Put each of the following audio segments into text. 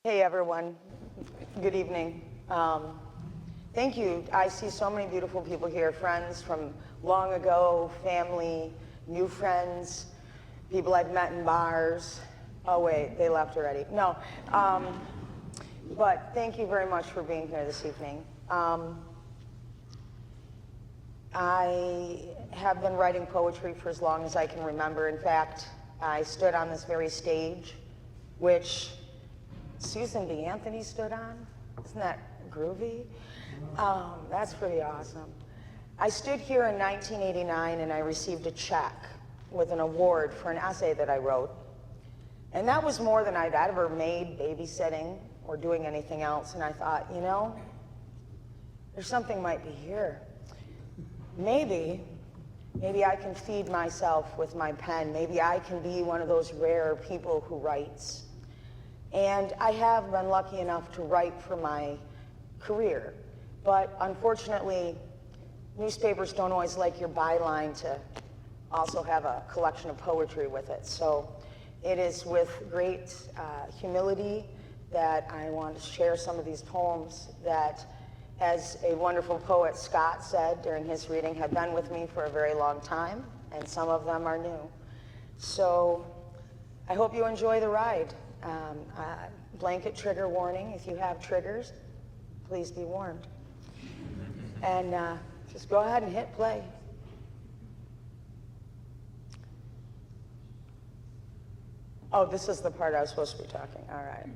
Hey everyone, good evening. Thank you. I see so many beautiful people here, friends from long ago, family, new friends, people I've met in bars. Oh wait, they left already. No, but thank you very much for being here this evening. I have been writing poetry for as long as I can remember. In fact, I stood on this very stage, which Susan B. Anthony stood on. Isn't that groovy? That's pretty awesome. I stood here in 1989 and I received a check with an award for an essay that I wrote. And that was more than I'd ever made babysitting or doing anything else. And I thought, you know, there's something might be here. Maybe I can feed myself with my pen. Maybe I can be one of those rare people who writes. And I have been lucky enough to write for my career. But unfortunately, newspapers don't always like your byline to also have a collection of poetry with it. So it is with great humility that I want to share some of these poems that, as a wonderful poet Scott said during his reading, have been with me for a very long time, and some of them are new. So I hope you enjoy the ride. Blanket trigger warning, if you have triggers, please be warned. And just go ahead and hit play. Oh, this is the part I was supposed to be talking, all right.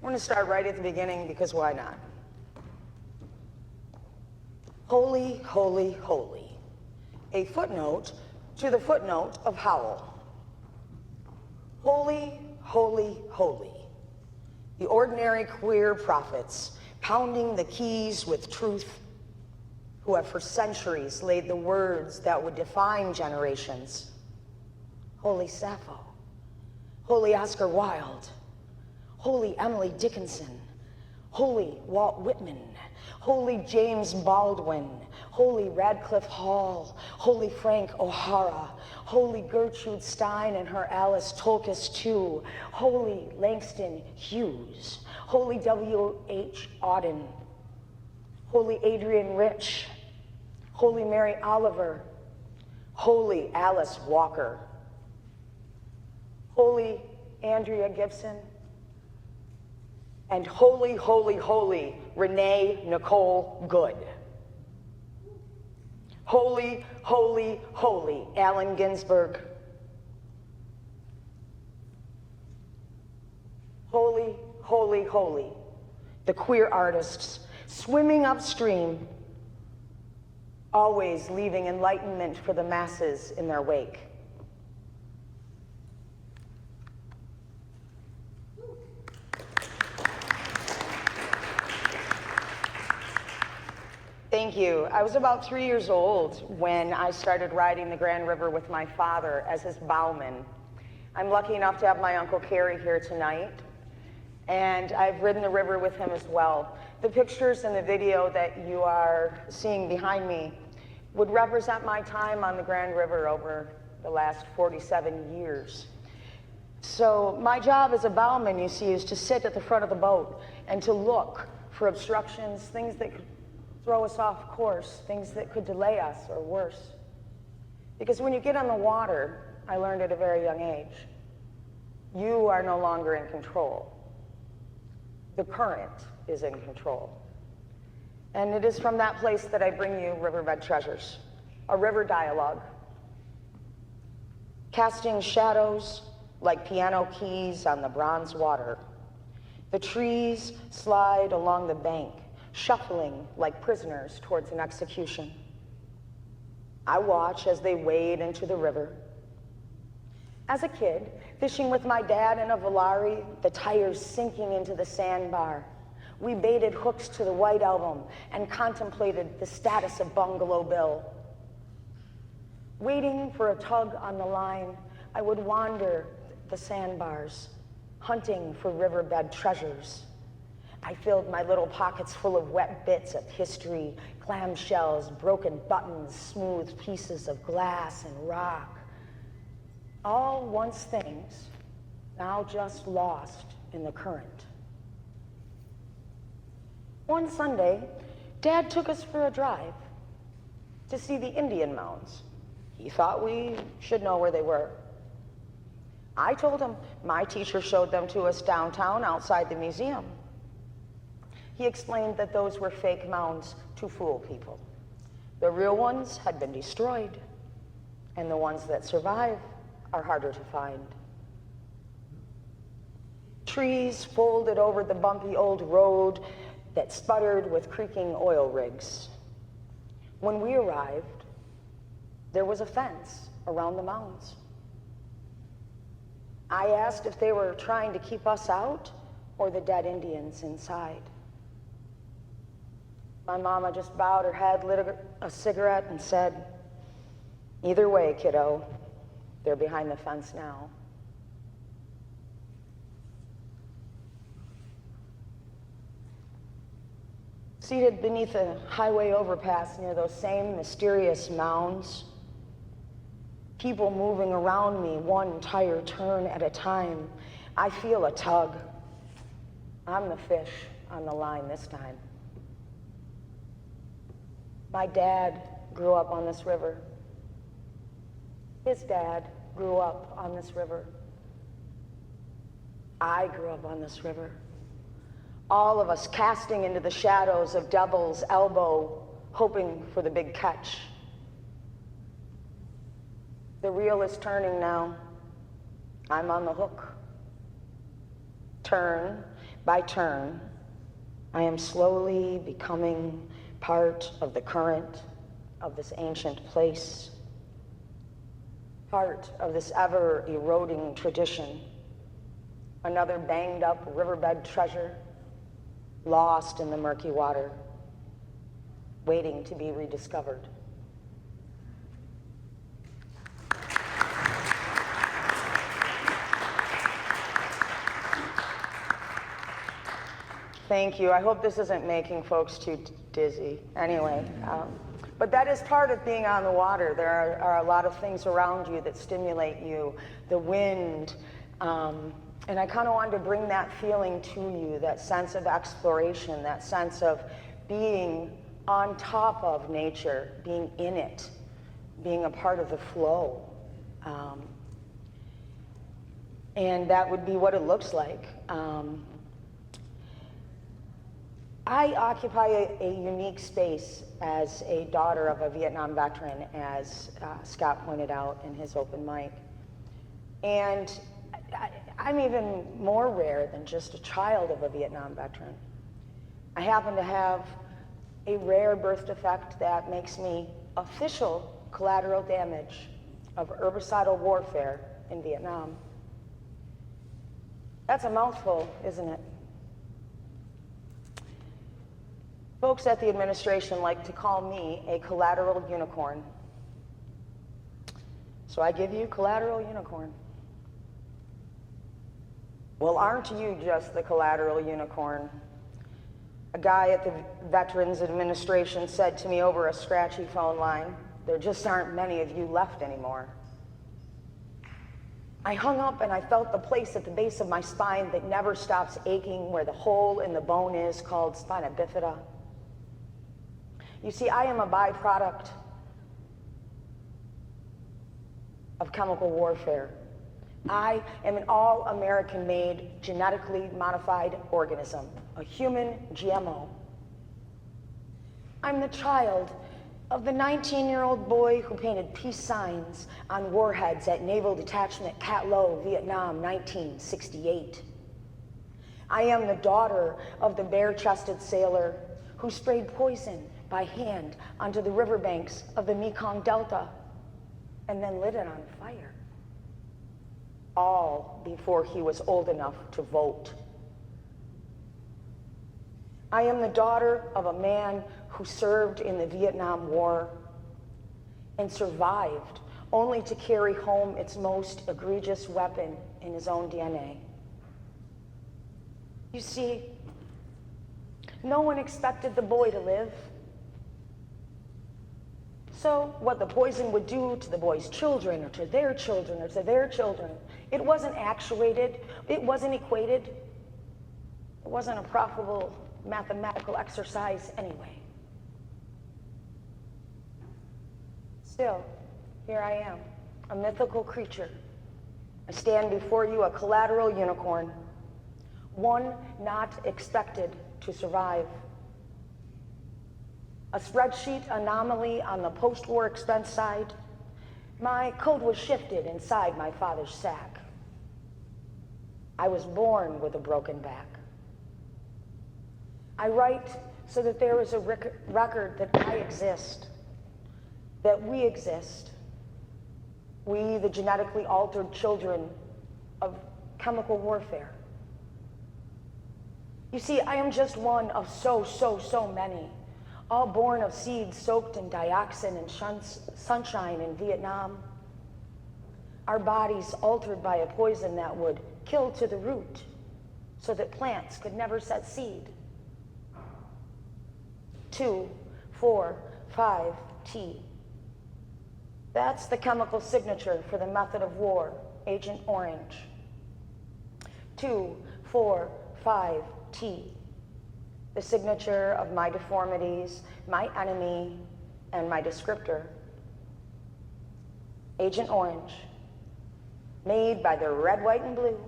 We're gonna start right at the beginning because why not? Holy, holy, holy. A footnote to the footnote of Howl. Holy, holy, holy. The ordinary queer prophets pounding the keys with truth, who have for centuries laid the words that would define generations. Holy Sappho, holy Oscar Wilde, holy Emily Dickinson, holy Walt Whitman, holy James Baldwin, holy Radcliffe Hall, holy Frank O'Hara, holy Gertrude Stein and her Alice Tolkis too, holy Langston Hughes, holy W.H. Auden, holy Adrienne Rich, holy Mary Oliver, holy Alice Walker, holy Andrea Gibson, and holy, holy, holy Renee Nicole Good. Holy, holy, holy Allen Ginsberg. Holy, holy, holy, the queer artists swimming upstream, always leaving enlightenment for the masses in their wake. Thank you. I was about 3 years old when I started riding the Grand River with my father as his bowman. I'm lucky enough to have my Uncle Kerry here tonight, and I've ridden the river with him as well. The pictures and the video that you are seeing behind me would represent my time on the Grand River over the last 47 years. So my job as a bowman, you see, is to sit at the front of the boat and to look for obstructions, things that could throw us off course, things that could delay us or worse. Because when you get on the water, I learned at a very young age, you are no longer in control. The current is in control. And it is from that place that I bring you Riverbed Treasures, a river dialogue, casting shadows like piano keys on the bronze water. The trees slide along the bank, shuffling like prisoners towards an execution. I watch as they wade into the river. As a kid, fishing with my dad in a Volare, the tires sinking into the sandbar, we baited hooks to the White Album and contemplated the status of Bungalow Bill. Waiting for a tug on the line, I would wander the sandbars, hunting for riverbed treasures. I filled my little pockets full of wet bits of history, clamshells, broken buttons, smooth pieces of glass and rock. All once things, now just lost in the current. One Sunday, Dad took us for a drive to see the Indian mounds. He thought we should know where they were. I told him my teacher showed them to us downtown outside the museum. He explained that those were fake mounds to fool people. The real ones had been destroyed, and the ones that survive are harder to find. Trees folded over the bumpy old road that sputtered with creaking oil rigs. When we arrived, there was a fence around the mounds. I asked if they were trying to keep us out or the dead Indians inside. My mama just bowed her head, lit a cigarette, and said, "Either way, kiddo, they're behind the fence now." Seated beneath a highway overpass near those same mysterious mounds, people moving around me one tire turn at a time, I feel a tug. I'm the fish on the line this time. My dad grew up on this river. His dad grew up on this river. I grew up on this river. All of us casting into the shadows of Devil's Elbow, hoping for the big catch. The reel is turning now. I'm on the hook. Turn by turn, I am slowly becoming part of the current of this ancient place, part of this ever-eroding tradition, another banged-up riverbed treasure, lost in the murky water, waiting to be rediscovered. Thank you. I hope this isn't making folks too dizzy. Anyway, but that is part of being on the water. There are a lot of things around you that stimulate you, the wind, and I kind of wanted to bring that feeling to you, that sense of exploration, that sense of being on top of nature, being in it, being a part of the flow. And that would be what it looks like. I occupy a unique space as a daughter of a Vietnam veteran, as Scott pointed out in his open mic. And I'm even more rare than just a child of a Vietnam veteran. I happen to have a rare birth defect that makes me official collateral damage of herbicidal warfare in Vietnam. That's a mouthful, isn't it? Folks at the administration like to call me a collateral unicorn. So I give you collateral unicorn. Well, aren't you just the collateral unicorn? A guy at the Veterans Administration said to me over a scratchy phone line, "There just aren't many of you left anymore." I hung up and I felt the place at the base of my spine that never stops aching, where the hole in the bone is, called spina bifida. You see, I am a byproduct of chemical warfare. I am an all-American-made, genetically modified organism, a human GMO. I'm the child of the 19-year-old boy who painted peace signs on warheads at Naval Detachment Cat Lo, Vietnam, 1968. I am the daughter of the bare-chested sailor who sprayed poison by hand onto the riverbanks of the Mekong Delta and then lit it on fire. All before he was old enough to vote. I am the daughter of a man who served in the Vietnam War and survived only to carry home its most egregious weapon in his own DNA. You see, no one expected the boy to live. So what the poison would do to the boy's children, or to their children, or to their children, it wasn't actuated, it wasn't equated It wasn't a profitable mathematical exercise anyway. Still, here I am, a mythical creature. I stand before you a collateral unicorn, one not expected to survive. A spreadsheet anomaly on the post-war expense side. My code was shifted inside my father's sack. I was born with a broken back. I write so that there is a record that I exist, that we exist. We, the genetically altered children of chemical warfare. You see, I am just one of so many, all born of seeds soaked in dioxin and sunshine in Vietnam. Our bodies altered by a poison that would kill to the root so that plants could never set seed. 2, 4, 5, T. That's the chemical signature for the method of war, Agent Orange. 2, 4, 5, T. The signature of my deformities, my enemy, and my descriptor. Agent Orange, made by the red, white, and blue,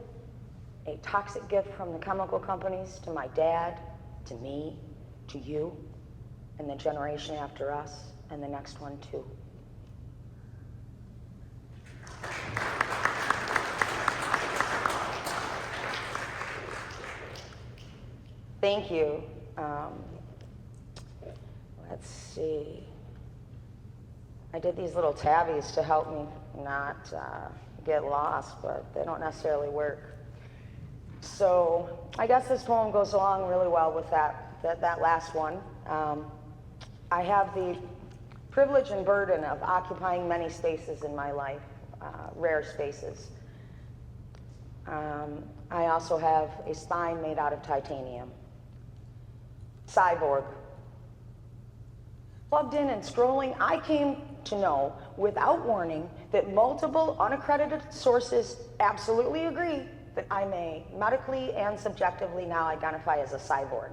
a toxic gift from the chemical companies to my dad, to me, to you, and the generation after us, and the next one too. Thank you. Let's see. I did these little tabbies to help me not get lost, but they don't necessarily work. So I guess this poem goes along really well with that last one. I have the privilege and burden of occupying many spaces in my life, rare spaces. I also have a spine made out of titanium. Cyborg. Plugged in and scrolling, I came to know without warning that multiple unaccredited sources absolutely agree that I may medically and subjectively now identify as a cyborg.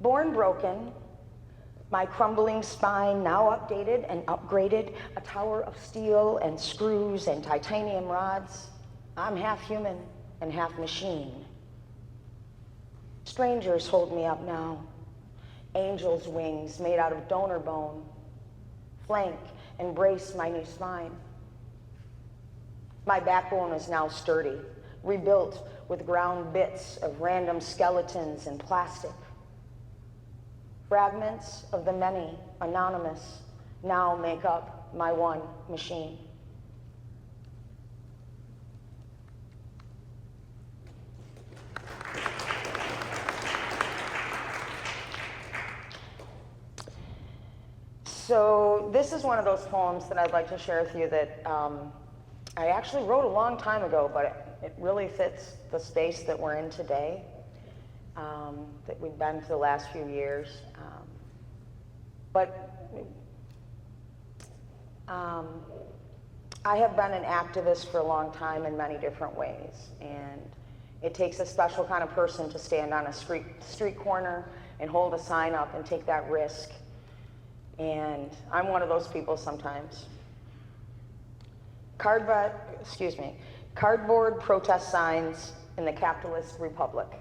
Born broken, my crumbling spine now updated and upgraded, a tower of steel and screws and titanium rods. I'm half human and half machine. Strangers hold me up now. Angels' wings made out of donor bone flank and brace my new spine. My backbone is now sturdy, rebuilt with ground bits of random skeletons and plastic. Fragments of the many, anonymous, now make up my one machine. So this is one of those poems that I'd like to share with you that I actually wrote a long time ago, but it really fits the space that we're in today, that we've been for the last few years. I have been an activist for a long time in many different ways, and it takes a special kind of person to stand on a street corner and hold a sign up and take that risk. And I'm one of those people sometimes. Cardboard protest signs in the capitalist republic.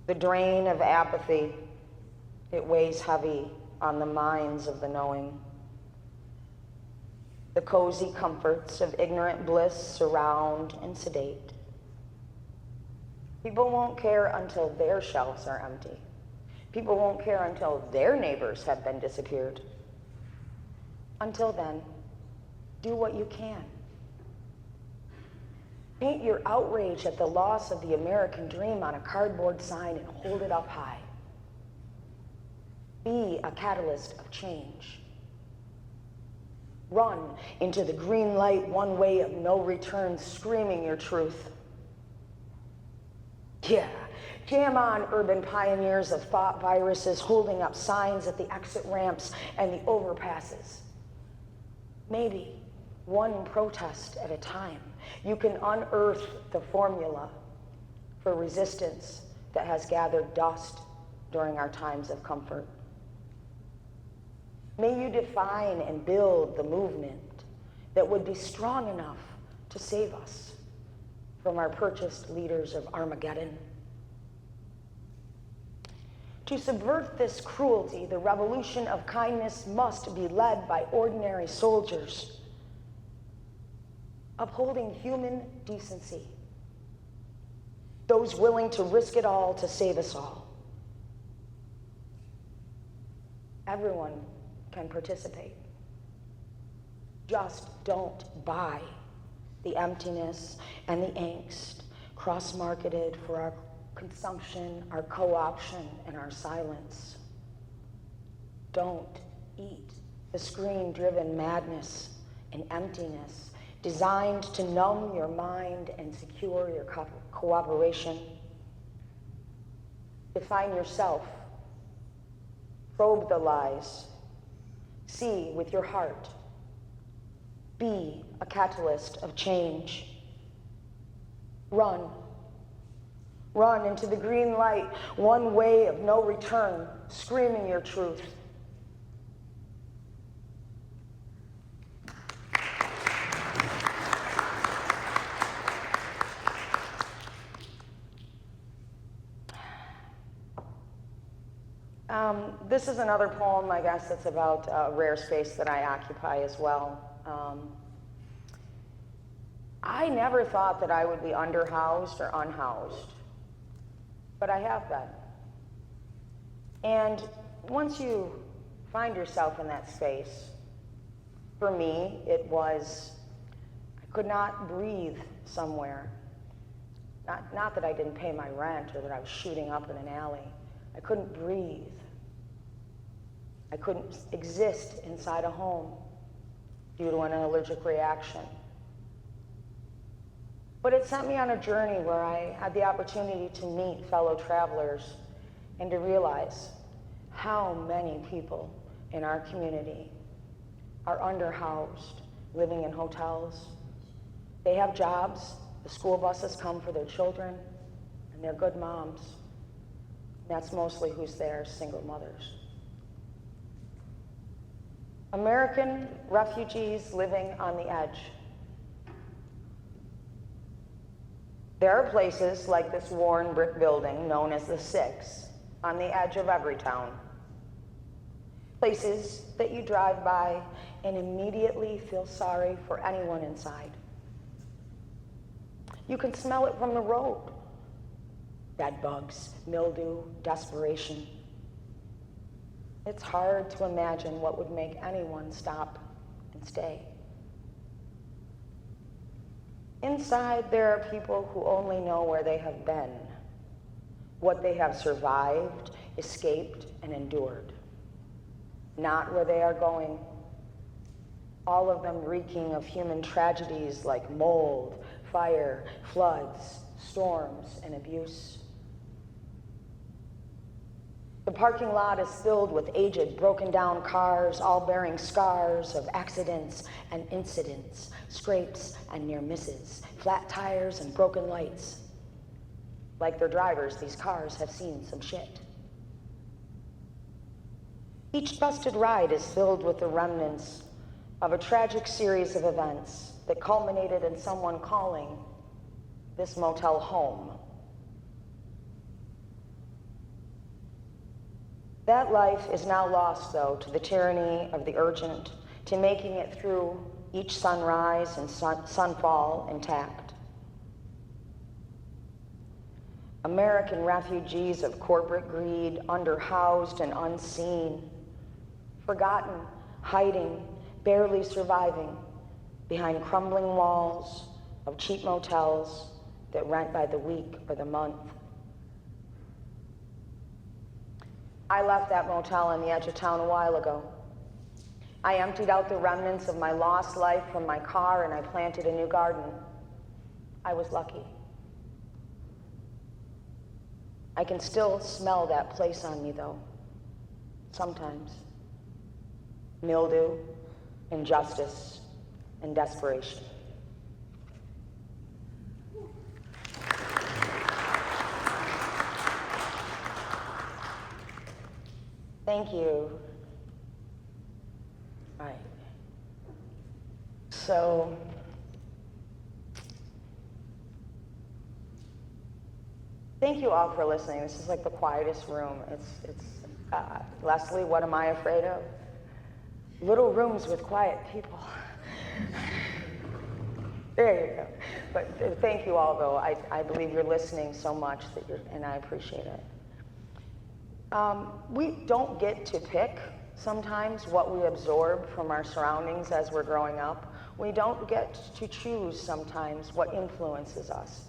The drain of apathy, it weighs heavy on the minds of the knowing. The cozy comforts of ignorant bliss surround and sedate. People won't care until their shelves are empty. People won't care until their neighbors have been disappeared. Until then, do what you can. Paint your outrage at the loss of the American dream on a cardboard sign and hold it up high. Be a catalyst of change. Run into the green light one way of no return, screaming your truth. Yeah. Jam on, urban pioneers of thought viruses, holding up signs at the exit ramps and the overpasses. Maybe one protest at a time. You can unearth the formula for resistance that has gathered dust during our times of comfort. May you define and build the movement that would be strong enough to save us from our purchased leaders of Armageddon. To subvert this cruelty, the revolution of kindness must be led by ordinary soldiers, upholding human decency, those willing to risk it all to save us all. Everyone can participate. Just don't buy the emptiness and the angst cross-marketed for our consumption, our co-option, and our silence. Don't eat the screen-driven madness and emptiness designed to numb your mind and secure your cooperation. Define yourself. Probe the lies. See with your heart. Be a catalyst of change. Run. Run into the green light, one way of no return, screaming your truth. This is another poem, I guess, that's about a rare space that I occupy as well. I never thought that I would be underhoused or unhoused, but I have been. And once you find yourself in that space, for me, it was, I could not breathe somewhere. Not that I didn't pay my rent or that I was shooting up in an alley. I couldn't breathe. I couldn't exist inside a home due to an allergic reaction. But it sent me on a journey where I had the opportunity to meet fellow travelers and to realize how many people in our community are underhoused, living in hotels. They have jobs, the school buses come for their children, and they're good moms. That's mostly who's there, single mothers. American refugees living on the edge. There are places like this worn brick building known as the Six on the edge of every town. Places that you drive by and immediately feel sorry for anyone inside. You can smell it from the road. Bed bugs, mildew, desperation. It's hard to imagine what would make anyone stop and stay. Inside, there are people who only know where they have been, what they have survived, escaped, and endured. Not where they are going. All of them reeking of human tragedies like mold, fire, floods, storms, and abuse. The parking lot is filled with aged, broken down cars, all bearing scars of accidents and incidents, scrapes and near misses, flat tires and broken lights. Like their drivers, these cars have seen some shit. Each busted ride is filled with the remnants of a tragic series of events that culminated in someone calling this motel home. That life is now lost, though, to the tyranny of the urgent, to making it through each sunrise and sunfall intact. American refugees of corporate greed, underhoused and unseen, forgotten, hiding, barely surviving behind crumbling walls of cheap motels that rent by the week or the month. I left that motel on the edge of town a while ago. I emptied out the remnants of my lost life from my car and I planted a new garden. I was lucky. I can still smell that place on me, though, sometimes. Mildew, injustice, and desperation. Thank you. Right. So, thank you all for listening. This is like the quietest room. Leslie, what am I afraid of? Little rooms with quiet people. There you go. But thank you all, though. I believe you're listening so much and I appreciate it. We don't get to pick sometimes what we absorb from our surroundings as we're growing up. We don't get to choose sometimes what influences us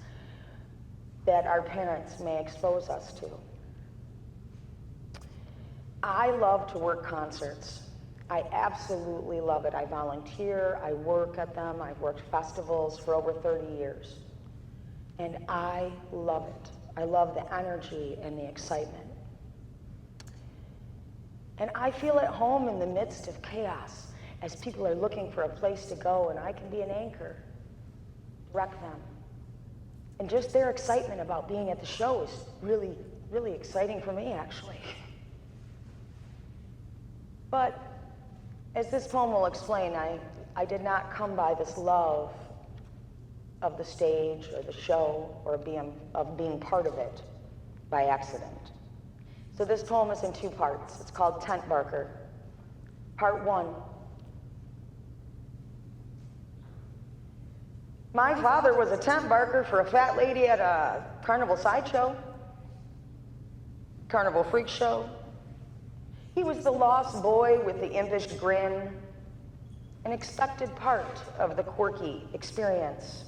that our parents may expose us to. I love to work concerts. I absolutely love it. I volunteer, I work at them, I've worked festivals for over 30 years. And I love it. I love the energy and the excitement. And I feel at home in the midst of chaos as people are looking for a place to go, and I can be an anchor, direct them. And just their excitement about being at the show is really, really exciting for me, actually. But as this poem will explain, I did not come by this love of the stage or the show or of being part of it by accident. So this poem is in two parts. It's called Tent Barker. Part 1. My father was a tent barker for a fat lady at a carnival sideshow, carnival freak show. He was the lost boy with the impish grin, an expected part of the quirky experience.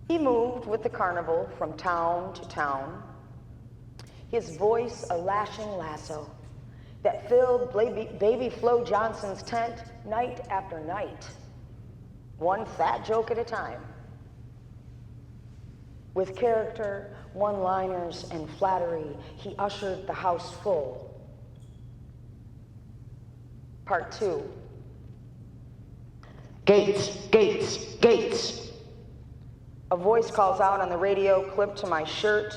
He moved with the carnival from town to town, his voice a lashing lasso that filled baby Flo Johnson's tent night after night, one fat joke at a time. With character, one-liners, and flattery, he ushered the house full. Part 2. Gates, gates, gates. A voice calls out on the radio, clipped to my shirt.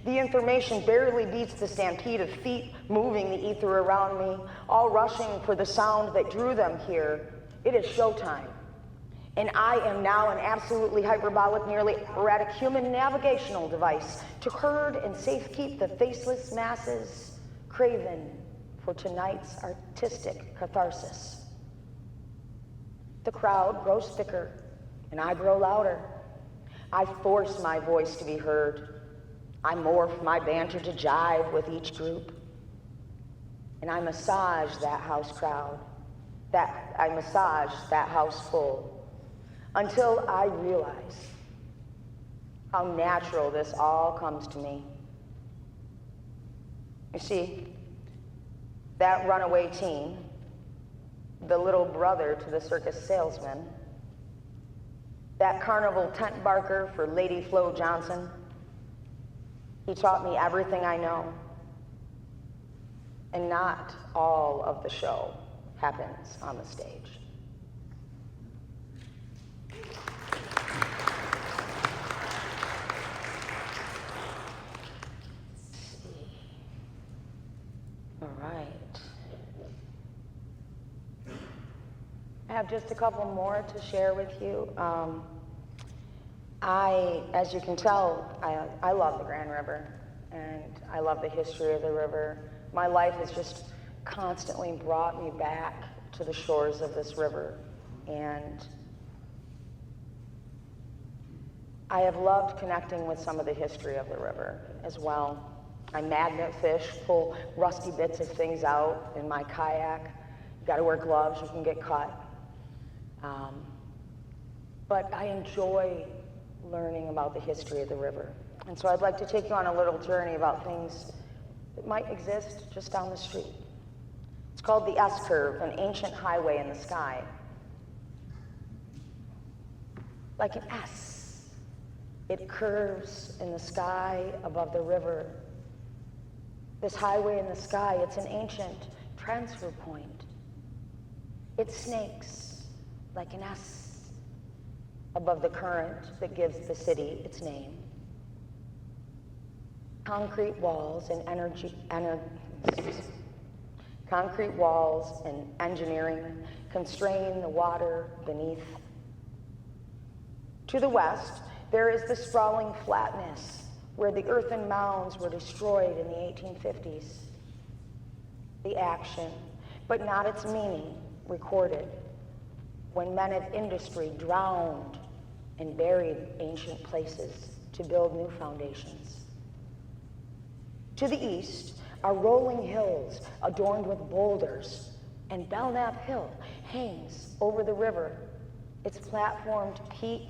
The information barely beats the stampede of feet moving the ether around me, all rushing for the sound that drew them here. It is showtime. And I am now an absolutely hyperbolic, nearly erratic human navigational device to herd and safekeep the faceless masses craven for tonight's artistic catharsis. The crowd grows thicker, and I grow louder. I force my voice to be heard. I morph my banter to jive with each group. And I massage that house crowd. I massage that house full. Until I realize how natural this all comes to me. You see, that runaway teen, the little brother to the circus salesman, that carnival tent barker for Lady Flo Johnson, he taught me everything I know. And not all of the show happens on the stage. All right. I have just a couple more to share with you. As you can tell, I love the Grand River, and I love the history of the river. My life has just constantly brought me back to the shores of this river, and I have loved connecting with some of the history of the river as well. I magnet fish, pull rusty bits of things out in my kayak. You gotta wear gloves, you can get cut. But I enjoy learning about the history of the river. And so I'd like to take you on a little journey about things that might exist just down the street. It's called the S-curve, an ancient highway in the sky. Like an S, it curves in the sky above the river. This highway in the sky, it's an ancient transfer point. It snakes like an S above the current that gives the city its name. Concrete walls and concrete walls and engineering constrain the water beneath. To the west, there is the sprawling flatness where the earthen mounds were destroyed in the 1850s. The action, but not its meaning, recorded when men of industry drowned and buried ancient places to build new foundations. To the east are rolling hills adorned with boulders, and Belknap Hill hangs over the river, its platformed peak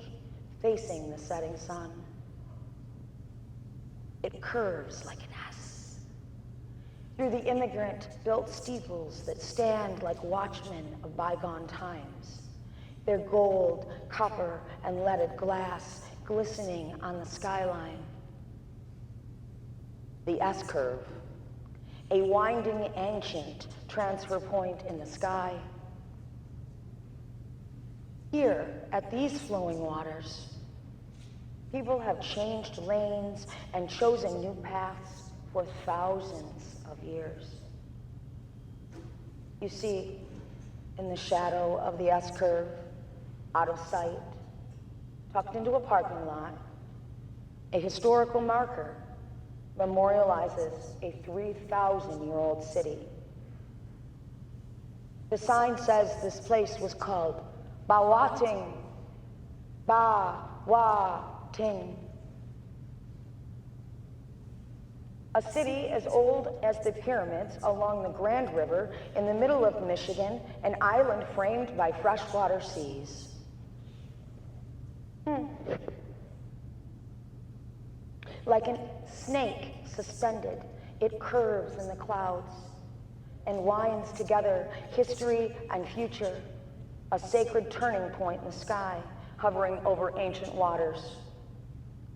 facing the setting sun. It curves like an S through the immigrant-built steeples that stand like watchmen of bygone times, their gold, copper, and leaded glass glistening on the skyline. The S-curve, a winding ancient transfer point in the sky. Here, at these flowing waters, people have changed lanes and chosen new paths for thousands of years. You see, in the shadow of the S-curve, out of sight, tucked into a parking lot, a historical marker memorializes a 3,000-year-old city. The sign says this place was called Bawating, Ba-wa-ting. A city as old as the pyramids along the Grand River in the middle of Michigan, an island framed by freshwater seas. Like a snake suspended, it curves in the clouds and winds together history and future, a sacred turning point in the sky, hovering over ancient waters.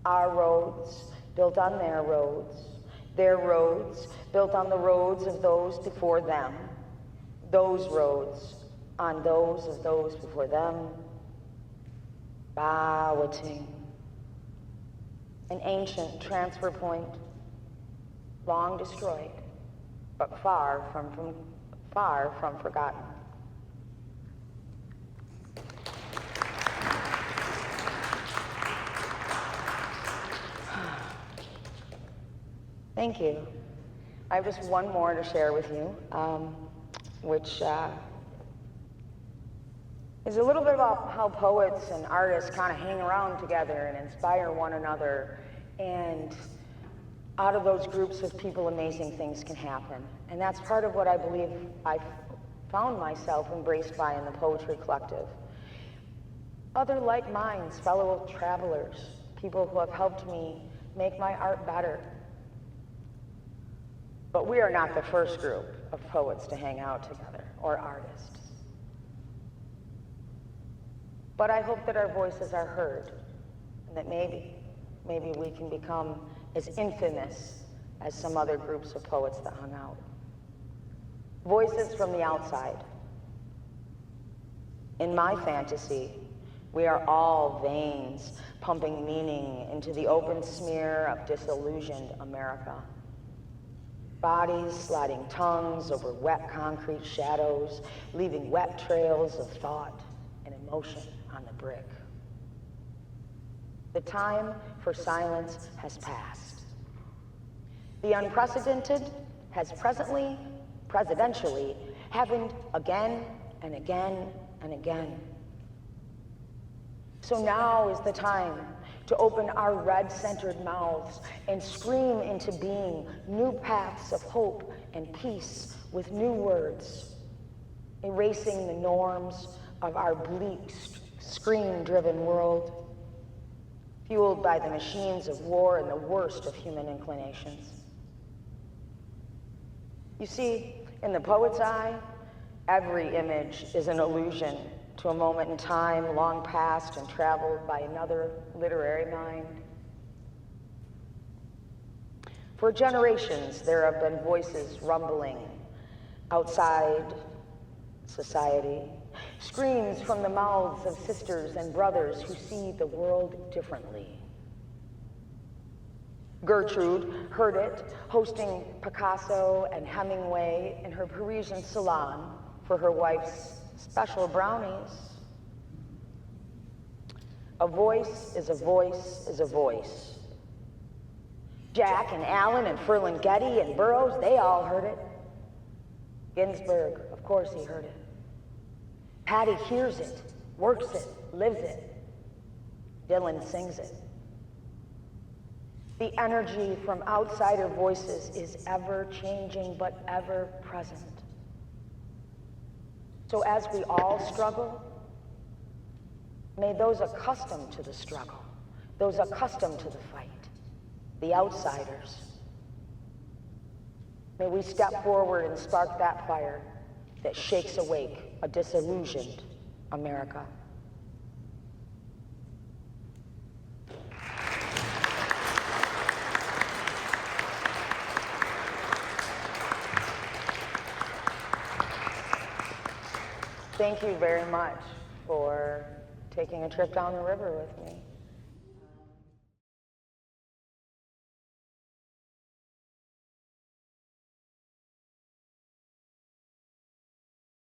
Our roads built on their roads built on the roads of those before them, those roads on those of those before them. Bawating, an ancient transfer point, long destroyed, but far from forgotten. Thank you. I have just one more to share with you, which is a little bit about how poets and artists kind of hang around together and inspire one another, and out of those groups of people, amazing things can happen. And that's part of what I believe I found myself embraced by in the Poetry Collective. Other like minds, fellow travelers, people who have helped me make my art better. But we are not the first group of poets to hang out together, or artists. But I hope that our voices are heard, and that maybe we can become as infamous as some other groups of poets that hung out. Voices from the outside. In my fantasy, we are all veins pumping meaning into the open smear of disillusioned America. Bodies sliding tongues over wet concrete shadows, leaving wet trails of thought and emotion on the brick. The time for silence has passed. The unprecedented has presidentially happened again and again and again. So now is the time to open our red-centered mouths and scream into being new paths of hope and peace with new words, erasing the norms of our bleak, screen-driven world, fueled by the machines of war and the worst of human inclinations. You see, in the poet's eye, every image is an allusion to a moment in time long past and traveled by another literary mind. For generations, there have been voices rumbling outside society, screams from the mouths of sisters and brothers who see the world differently. Gertrude heard it, hosting Picasso and Hemingway in her Parisian salon for her wife's special brownies. A voice is a voice is a voice. Jack and Allen and Ferlinghetti and Burroughs, they all heard it. Ginsberg, of course he heard it. Patty hears it, works it, lives it. Dylan sings it. The energy from outsider voices is ever changing but ever present. So as we all struggle, may those accustomed to the struggle, those accustomed to the fight, the outsiders, may we step forward and spark that fire that shakes awake a disillusioned America. Thank you very much for taking a trip down the river with me.